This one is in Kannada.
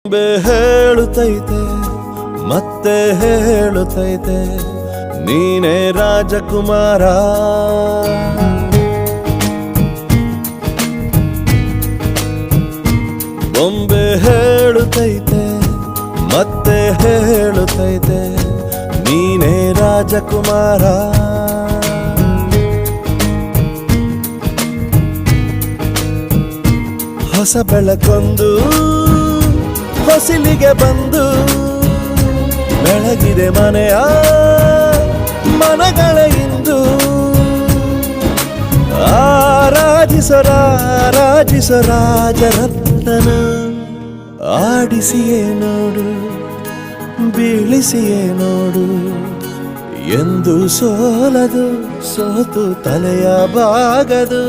ಹೇಳುತ್ತೈತೆ ಮತ್ತೆ ಹೇಳುತ್ತೈತೆ ನೀನೇ ರಾಜಕುಮಾರ. ಬೊಂಬೆ ಹೇಳುತ್ತೈತೆ ಮತ್ತೆ ಹೇಳುತ್ತೈತೆ ನೀನೇ ರಾಜಕುಮಾರ. ಹೊಸ ಬೆಳಕೊಂದು ಹೊಸಿಲಿಗೆ ಬಂದು ಬೆಳಗಿದೆ ಮನೆಯ ಮನಗಳ ಇಂದು. ಆರಾಧಿಸೋ ರಾಜರತ್ನನ ಆಡಿಸಿಯೇ ನೋಡು ಬೀಳಿಸಿಯೇ ನೋಡು ಎಂದು ಸೋಲದು ಸೋತು ತಲೆಯ ಬಾಗದು.